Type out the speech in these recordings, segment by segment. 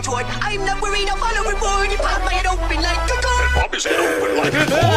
retort. I'm not worried, I'll follow reward. You pop my head open like a gun. And pop his head open like a door.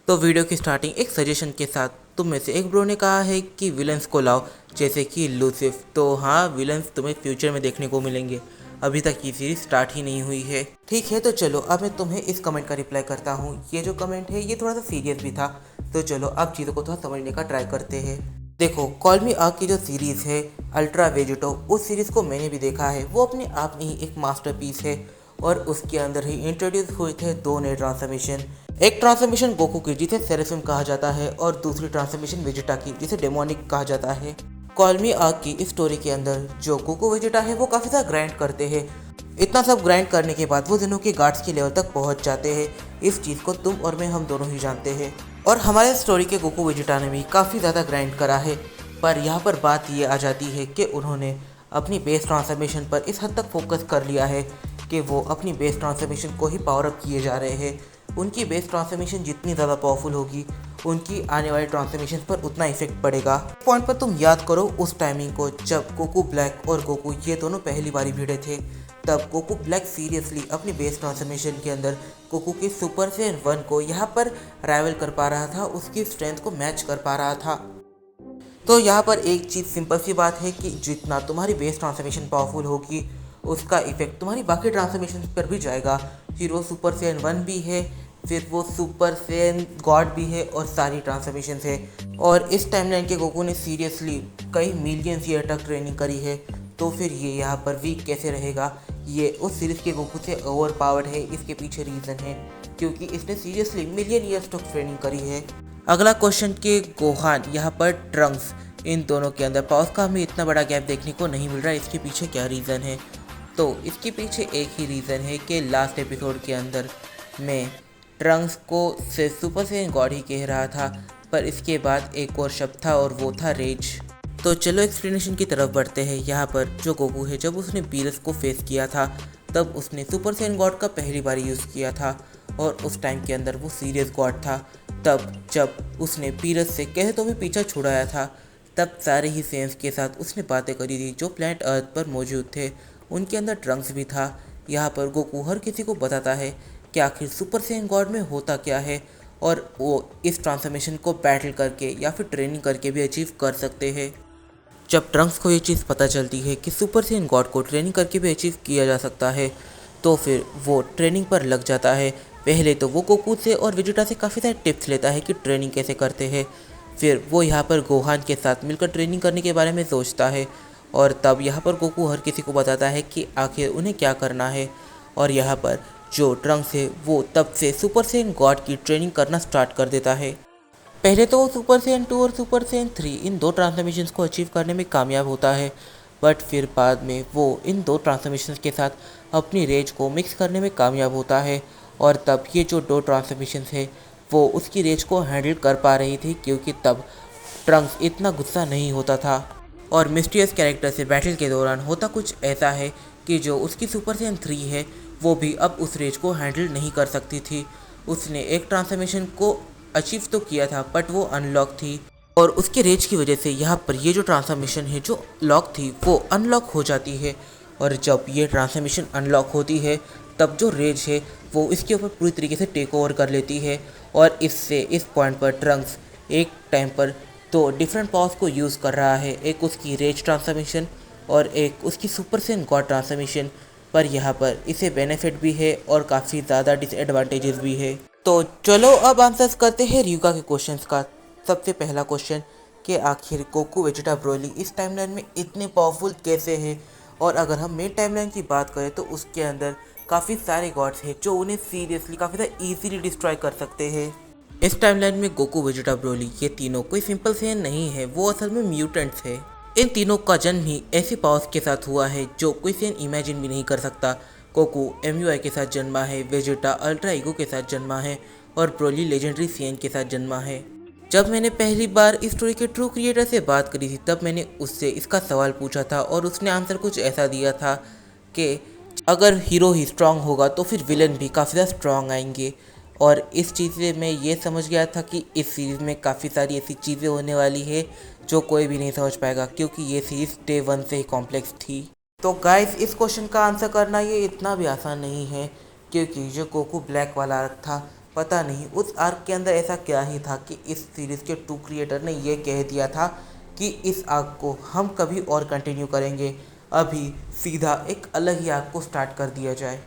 तो video की starting एक suggestion के साथ तुम में से एक ब्रो ने कहा है कि विलन्स को लाओ जैसे कि लूसिफ। तो हाँ, विलन्स तुम्हें फ्यूचर में देखने को मिलेंगे, अभी तक ये सीरीज स्टार्ट ही नहीं हुई है। ठीक है, तो चलो अब मैं तुम्हें इस कमेंट का रिप्लाई करता हूँ। ये जो कमेंट है ये थोड़ा सा सीरियस भी था, तो चलो अब चीज़ों को थोड़ा समझने का ट्राई करते हैं। देखो, कॉल मी आग की जो सीरीज़ है अल्ट्रा वेजिटो, उस सीरीज़ को मैंने भी देखा है। वो अपने आप में ही एक मास्टरपीस है और उसके अंदर ही इंट्रोड्यूस हुए थे दो नए ट्रांसफॉर्मेशन। एक ट्रांसफॉर्मेशन गोकू की जिसे सेरेफिम कहा जाता है और दूसरी ट्रांसफॉर्मेशन वेजिटा की जिसे डेमोनिक कहा जाता है। कॉल मी आग की इस स्टोरी के अंदर जो गोकू वेजिटा है वो काफ़ी ज़्यादा ग्राइंड करते हैं। इतना सब ग्राइंड करने के बाद वो दोनों के गार्ड्स के लेवल तक पहुंच जाते हैं। इस चीज़ को तुम और मैं हम दोनों ही जानते हैं। और हमारे स्टोरी के गोकू वेजिटा ने भी काफ़ी ज़्यादा ग्राइंड करा है। पर यहाँ पर बात ये आ जाती है कि उन्होंने अपनी बेस ट्रांसफॉर्मेशन पर इस हद तक फोकस कर लिया है कि वो अपनी बेस ट्रांसफॉर्मेशन को ही पावर अप किए जा रहे हैं। उनकी बेस ट्रांसफॉर्मेशन जितनी ज़्यादा पावरफुल होगी, उनकी आने वाली ट्रांसफॉर्मेशन पर उतना इफेक्ट पड़ेगा। पॉइंट पर तुम याद करो उस टाइमिंग को जब गोकू ब्लैक और गोकू ये दोनों पहली बारी भिड़े थे। तब गोकू ब्लैक सीरियसली अपनी बेस ट्रांसफॉर्मेशन के अंदर गोकू के सुपर सैयन 1 को यहाँ पर राइवल कर पा रहा था, उसकी स्ट्रेंथ को मैच कर पा रहा था। तो यहाँ पर एक चीज़ सिंपल सी बात है कि जितना तुम्हारी बेस ट्रांसफॉर्मेशन पावरफुल होगी, उसका इफेक्ट तुम्हारी बाकी ट्रांसफॉर्मेशन पर भी जाएगा। फिर वो सुपर सैयन 1 भी है, फिर वो सुपर सैयन गॉड भी है और सारी ट्रांसफॉर्मेशन है। और इस टाइमलाइन के गोकू ने सीरियसली कई मिलियंस ईयर तक ट्रेनिंग करी है, तो फिर ये यहाँ पर वीक कैसे रहेगा? ये उस सीरीज़ के गोकू से ओवर पावर्ड है। इसके पीछे रीज़न है क्योंकि इसने सीरियसली मिलियन ईयर्स तक ट्रेनिंग करी है। अगला क्वेश्चन के गोहान यहाँ पर ट्रंक्स, इन दोनों के अंदर पावर्स का हमें इतना बड़ा गैप देखने को नहीं मिल रहा है। इसके पीछे क्या रीज़न है? तो इसके पीछे एक ही रीज़न है कि लास्ट एपिसोड के अंदर मैं ट्रंक्स को से सुपर सैयन गॉड ही कह रहा था, पर इसके बाद एक और शब्द था और वो था रेज। तो चलो एक्सप्लेनेशन की तरफ बढ़ते हैं। यहाँ पर जो गोकू है, जब उसने बीरस को फेस किया था तब उसने सुपर सैयन गॉड का पहली बार यूज़ किया था और उस टाइम के अंदर वो सीरियस गॉड था। तब जब उसने बीरस से कहे तो भी पीछा छुड़ाया था, तब सारे ही सेंस के साथ उसने बातें करी थी जो प्लैनेट अर्थ पर मौजूद थे। उनके अंदर ट्रंक्स भी था। यहाँ पर गोकू हर किसी को बताता है कि आखिर सुपर सैयन गॉड में होता क्या है और वो इस ट्रांसफॉर्मेशन को बैटल करके या फिर ट्रेनिंग करके भी अचीव कर सकते हैं। जब ट्रंक्स को ये चीज़ पता चलती है कि सुपर सैयन गॉड को ट्रेनिंग करके भी अचीव किया जा सकता है, तो फिर वो ट्रेनिंग पर लग जाता है। पहले तो वो गोकू से और वेजिटा से काफ़ी सारे टिप्स लेता है कि ट्रेनिंग कैसे करते हैं। फिर वो यहाँ पर गोहान के साथ मिलकर ट्रेनिंग करने के बारे में सोचता है और तब यहाँ पर गोकू हर किसी को बताता है कि आखिर उन्हें क्या करना है। और यहाँ पर जो ट्रंक्स है वो तब से सुपर सैयन गॉड की ट्रेनिंग करना स्टार्ट कर देता है। पहले तो वो सुपर सैयन 2 और सुपर सैयन 3 इन दो ट्रांसफॉर्मेशंस को अचीव करने में कामयाब होता है, बट फिर बाद में वो इन दो ट्रांसफॉर्मेशंस के साथ अपनी रेज को मिक्स करने में कामयाब होता है। और तब ये जो दो ट्रांसफॉर्मेशंस है वो उसकी रेज को हैंडल कर पा रही थी क्योंकि तब ट्रंक्स इतना गुस्सा नहीं होता था। और मिस्टीरियस कैरेक्टर से बैटल के दौरान होता कुछ ऐसा है कि जो उसकी सुपर सैयन 3 है वो भी अब उस रेज को हैंडल नहीं कर सकती थी। उसने एक ट्रांसफॉर्मेशन को अचीव तो किया था बट वो अनलॉक थी और उसके रेज की वजह से यहाँ पर ये जो ट्रांसफॉर्मेशन है जो लॉक थी वो अनलॉक हो जाती है। और जब ये ट्रांसफॉर्मेशन अनलॉक होती है तब जो रेज है वो इसके ऊपर पूरी तरीके से टेक ओवर कर लेती है। और इससे इस पॉइंट पर ट्रंक्स एक टाइम पर तो डिफरेंट पावर्स को यूज़ कर रहा है, एक उसकी रेज ट्रांसफॉर्मेशन और एक उसकी सुपर सैयन गॉड ट्रांसफॉर्मेशन। पर यहाँ पर इसे बेनिफिट भी है और काफ़ी ज़्यादा डिसएडवांटेजेस भी है। तो चलो अब आंसर्स करते हैं रियुगा के क्वेश्चंस का। सबसे पहला क्वेश्चन कि आखिर गोकू वेजिटा ब्रोली इस टाइमलाइन में इतने पावरफुल कैसे हैं? और अगर हम मेन टाइमलाइन की बात करें तो उसके अंदर काफ़ी सारे गॉड्स हैं जो उन्हें सीरियसली काफ़ी ज़्यादा ईजीली डिस्ट्रॉय कर सकते हैं। इस टाइमलाइन में गोकू वेजिटा ब्रोली ये तीनों कोई सिंपल सैयन नहीं है, वो असल में म्यूटेंट्स है। इन तीनों का जन्म ही ऐसी पावर्स के साथ हुआ है जो कोई सैयन इमेजिन भी नहीं कर सकता। गोकू MUI के साथ जन्मा है, वेजिटा अल्ट्रा ईगो के साथ जन्मा है और ब्रोली लेजेंडरी CN के साथ जन्मा है। जब मैंने पहली बार इस स्टोरी के ट्रू क्रिएटर से बात करी थी तब मैंने उससे इसका सवाल पूछा था और उसने आंसर कुछ ऐसा दिया था कि अगर हीरो ही स्ट्रांग होगा तो फिर विलन भी काफ़ी ज़्यादा स्ट्रांग आएंगे। और इस चीज़ से मैं ये समझ गया था कि इस सीरीज़ में काफ़ी सारी ऐसी चीज़ें होने वाली है जो कोई भी नहीं समझ पाएगा, क्योंकि ये सीरीज़ डे 1 से ही कॉम्प्लेक्स थी। तो गाइस, इस क्वेश्चन का आंसर करना ये इतना भी आसान नहीं है, क्योंकि जो गोकू ब्लैक वाला आर्क था, पता नहीं उस आर्क के अंदर ऐसा क्या ही था कि इस सीरीज़ के ट्रू क्रिएटर ने ये कह दिया था कि इस आर्क को हम कभी और कंटिन्यू करेंगे, अभी सीधा एक अलग ही आर्क को स्टार्ट कर दिया जाए।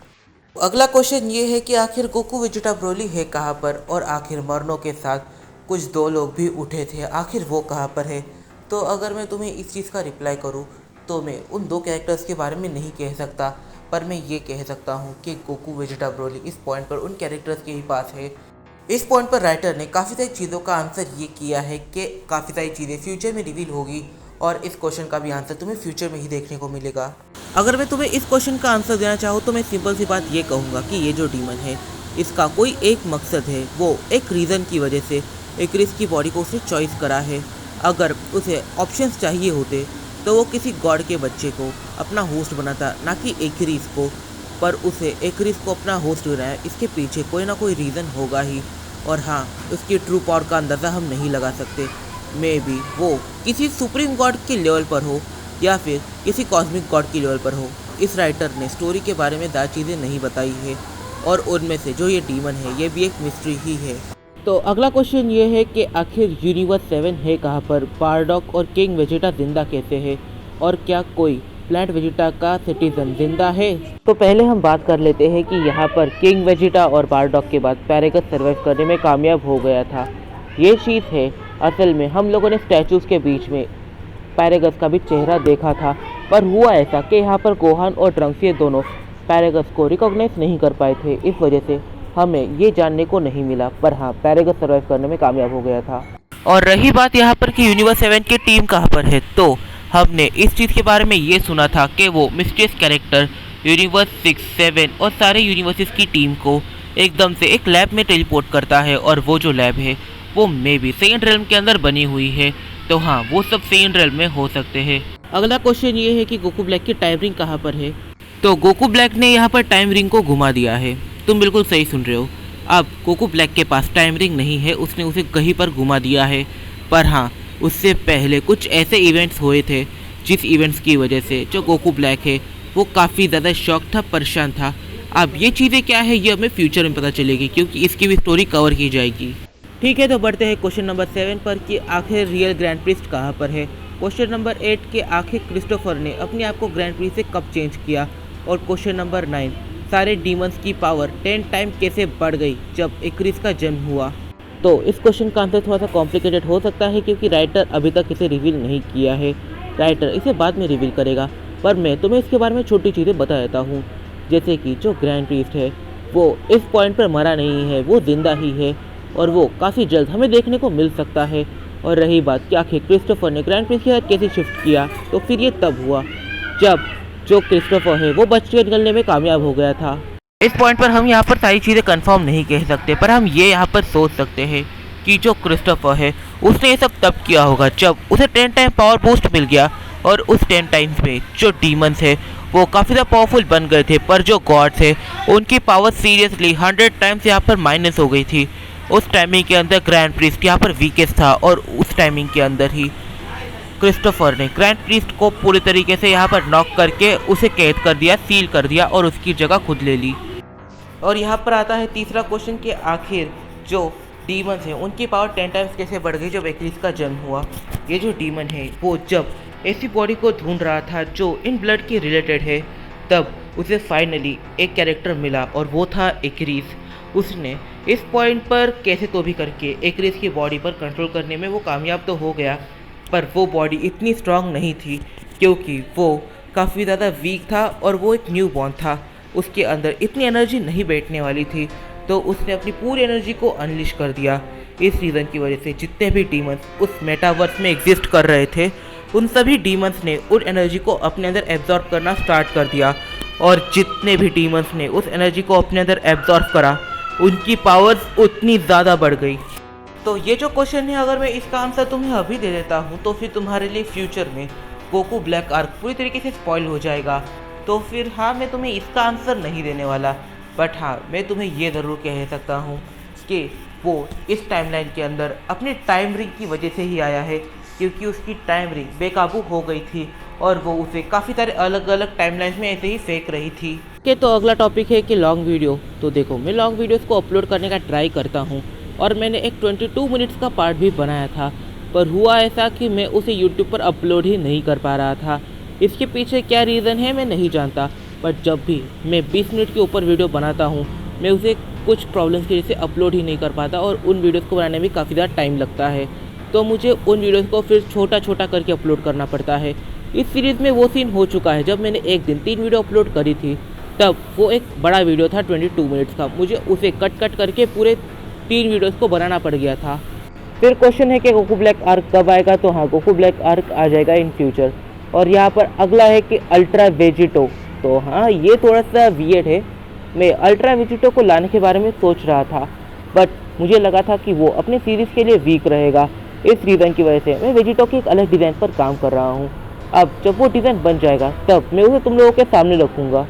अगला क्वेश्चन ये है कि आखिर गोकू वेजिटा ब्रोली है कहाँ पर, और आखिर मरनो के साथ कुछ 2 लोग भी उठे थे, आखिर वो कहाँ पर है। तो अगर मैं तुम्हें इस चीज़ का रिप्लाई करूँ तो मैं उन 2 कैरेक्टर्स के बारे में नहीं कह सकता, पर मैं ये कह सकता हूँ कि गोकू वेजिटा ब्रोली इस पॉइंट पर उन कैरेक्टर्स के ही पास है। इस पॉइंट पर राइटर ने काफ़ी सारी चीज़ों का आंसर ये किया है कि काफ़ी सारी चीज़ें फ्यूचर में रिवील होगी, और इस क्वेश्चन का भी आंसर तुम्हें फ्यूचर में ही देखने को मिलेगा। अगर मैं तुम्हें इस क्वेश्चन का आंसर देना चाहूँ तो मैं सिंपल सी बात ये कहूँगा कि ये जो डीमन है इसका कोई एक मकसद है, वो एक रीज़न की वजह से एक्रिस की बॉडी को उसने चॉइस करा है। अगर उसे ऑप्शंस चाहिए होते तो वो किसी गॉड के बच्चे को अपना होस्ट बनाता, ना कि एक्रिस को, पर उसे एक्रिस को अपना होस्ट बनाया। इसके पीछे कोई ना कोई रीज़न होगा ही, और हाँ, उसकी ट्रू पावर का अंदाज़ा हम नहीं लगा सकते। मे बी वो किसी सुप्रीम गॉड के लेवल पर हो या फिर किसी कॉस्मिक गॉड की लेवल पर हो। इस राइटर ने स्टोरी के बारे में ज़्यादा चीज़ें नहीं बताई है, और उनमें से जो ये डीमन है ये भी एक मिस्ट्री ही है। तो अगला क्वेश्चन ये है कि आखिर यूनिवर्स 7 है कहाँ पर, बारडॉक और किंग वेजिटा जिंदा कैसे है, और क्या कोई प्लैनेट वेजिटा का सिटीजन जिंदा है। तो पहले हम बात कर लेते हैं कि यहाँ पर किंग वेजिटा और बारडॉक के बाद पैरेगस सर्वाइव करने में कामयाब हो गया था। ये चीज़ है, असल में हम लोगों ने स्टैचूज़ के बीच में पैरेगस का भी चेहरा देखा था, पर हुआ ऐसा कि यहाँ पर गोहान और ट्रंक्स ये दोनों पैरेगस को रिकॉग्नाइज नहीं कर पाए थे, इस वजह से हमें ये जानने को नहीं मिला। पर हाँ, पैरेगस सर्वाइव करने में कामयाब हो गया था। और रही बात यहाँ पर कि यूनिवर्स 7 की टीम कहाँ पर है, तो हमने इस चीज़ के बारे में ये सुना था कि वो मिस्टीरियस कैरेक्टर यूनिवर्स 6, 7 और सारे यूनिवर्सेस की टीम को एकदम से एक लैब में टेलीपोर्ट करता है, और वो जो लैब है वो मे बी सेकेंड रेल्म के अंदर बनी हुई है। तो हाँ, वो सब सेकेंड रेल्म में हो सकते हैं। अगला क्वेश्चन ये है कि गोकू ब्लैक की टाइम रिंग कहाँ पर है। तो गोकू ब्लैक ने यहाँ पर टाइम रिंग को घुमा दिया है। तुम बिल्कुल सही सुन रहे हो। अब गोकू ब्लैक के पास टाइम रिंग नहीं है, उसने उसे कहीं पर घुमा दिया है। पर हाँ, उससे पहले कुछ ऐसे इवेंट्स हुए थे जिस इवेंट्स की वजह से जो गोकू ब्लैक है वो काफ़ी ज़्यादा शॉक था, परेशान था। अब ये चीज़ें क्या है ये हमें फ्यूचर में पता चलेगी, क्योंकि इसकी भी स्टोरी कवर की जाएगी। ठीक है, तो बढ़ते हैं क्वेश्चन नंबर 7 पर कि आखिर रियल ग्रैंड प्रीस्ट कहाँ पर है। क्वेश्चन नंबर 8 के आखिर क्रिस्टोफर ने अपने आप को ग्रैंड प्रीस्ट से कब चेंज किया। और क्वेश्चन नंबर 9, सारे डीमंस की पावर 10 टाइम कैसे बढ़ गई जब एक्रिस का जन्म हुआ। तो इस क्वेश्चन का आंसर थोड़ा सा कॉम्प्लिकेटेड हो सकता है, क्योंकि राइटर अभी तक इसे रिवील नहीं किया है। राइटर इसे बाद में रिवील करेगा, पर मैं तुम्हें इसके बारे में छोटी चीज़ें बता देता हूँ। जैसे कि जो ग्रैंड प्रीस्ट है वो इस पॉइंट पर मरा नहीं है, वो जिंदा ही है, और वो काफ़ी जल्द हमें देखने को मिल सकता है। और रही बात कि आखिर क्रिस्टोफर ने ग्रैंड प्रीस्ट के साथ कैसे शिफ्ट किया, तो फिर ये तब हुआ जब जो क्रिस्टोफर है वो बच के निकलने में कामयाब हो गया था। इस पॉइंट पर हम यहाँ पर सारी चीज़ें कंफर्म नहीं कह सकते, पर हम ये यहाँ पर सोच सकते हैं कि जो क्रिस्टोफर है उसने ये सब तब किया होगा जब उसे 10 टाइम पावर बूस्ट मिल गया, और उस 10 टाइम्स में जो डीमंस है वो काफ़ी ज़्यादा पावरफुल बन गए थे, पर जो गॉड्स है उनकी पावर सीरियसली 100 टाइम्स यहाँ पर माइनस हो गई थी। उस टाइमिंग के अंदर ग्रैंड प्रीस्ट यहाँ पर वीकेस्ट था, और उस टाइमिंग के अंदर ही क्रिस्टोफर ने ग्रैंड प्रीस्ट को पूरी तरीके से यहाँ पर नॉक करके उसे कैद कर दिया, सील कर दिया, और उसकी जगह खुद ले ली। और यहाँ पर आता है तीसरा क्वेश्चन कि आखिर जो डीमंस हैं उनकी पावर 10 टाइम्स कैसे बढ़ गई जब एक्रिस का जन्म हुआ। ये जो डीमन है वो जब ऐसी बॉडी को ढूंढ रहा था जो इन ब्लड के रिलेटेड है, तब उसे फाइनली एक कैरेक्टर मिला, और वो था एक्रिस। उसने इस पॉइंट पर कैसे तो भी करके एक्रिस की बॉडी पर कंट्रोल करने में वो कामयाब तो हो गया, पर वो बॉडी इतनी स्ट्रांग नहीं थी, क्योंकि वो काफ़ी ज़्यादा वीक था और वो एक न्यू बॉर्न था। उसके अंदर इतनी एनर्जी नहीं बैठने वाली थी, तो उसने अपनी पूरी एनर्जी को अनलिश कर दिया। इस रीज़न की वजह से जितने भी डीमंस उस मेटावर्स में एग्जिस्ट कर रहे थे, उन सभी डीमंस ने उन एनर्जी को अपने अंदर एब्जॉर्ब करना स्टार्ट कर दिया, और जितने भी डीमंस ने उस एनर्जी को अपने अंदर एब्जॉर्ब करा उनकी पावर्स उतनी ज़्यादा बढ़ गई। तो ये जो क्वेश्चन है, अगर मैं इसका आंसर तुम्हें अभी दे देता हूँ तो फिर तुम्हारे लिए फ्यूचर में गोकू ब्लैक आर्क पूरी तरीके से स्पॉइल हो जाएगा। तो फिर हाँ, मैं तुम्हें इसका आंसर नहीं देने वाला, बट हाँ मैं तुम्हें ये ज़रूर कह सकता हूँ कि वो इस टाइमलाइन के अंदर अपनी टाइम रिंग की वजह से ही आया है, क्योंकि उसकी टाइम रिंग बेकाबू हो गई थी और वो उसे काफ़ी सारे अलग अलग टाइमलाइंस में ऐसे ही फेंक रही थी। तो अगला टॉपिक है कि लॉन्ग वीडियो। तो देखो, मैं लॉन्ग वीडियोस को अपलोड करने का ट्राई करता हूँ और मैंने एक 22 मिनट्स का पार्ट भी बनाया था, पर हुआ ऐसा कि मैं उसे यूट्यूब पर अपलोड ही नहीं कर पा रहा था। इसके पीछे क्या रीज़न है मैं नहीं जानता, बट जब भी मैं 20 मिनट के ऊपर वीडियो बनाता हूँ मैं उसे कुछ प्रॉब्लम्स की वजह से अपलोड ही नहीं कर पाता और उन वीडियोज़ को बनाने में काफ़ी ज़्यादा टाइम लगता है। तो मुझे उन वीडियोज़ को फिर छोटा छोटा करके अपलोड करना पड़ता है। इस सीरीज़ में वो सीन हो चुका है, जब मैंने एक दिन 3 वीडियो अपलोड करी थी तब वो एक बड़ा वीडियो था 22 मिनट्स का, मुझे उसे कट करके पूरे 3 वीडियोस को बनाना पड़ गया था। फिर क्वेश्चन है कि गोकू ब्लैक आर्क कब आएगा। तो हाँ, गोकू ब्लैक आर्क आ जाएगा इन फ्यूचर। और यहाँ पर अगला है कि अल्ट्रा वेजिटो। तो हाँ, ये थोड़ा सा वियर्ड है। मैं अल्ट्रा वेजिटो को लाने के बारे में सोच रहा था, बट मुझे लगा था कि वो अपने सीरीज़ के लिए वीक रहेगा। इस रीज़न की वजह से मैं वेजिटो के एक अलग डिज़ाइन पर काम कर रहा हूँ। अब जब वो डिज़ाइन बन जाएगा तब मैं उसे तुम लोगों के सामने रखूँगा।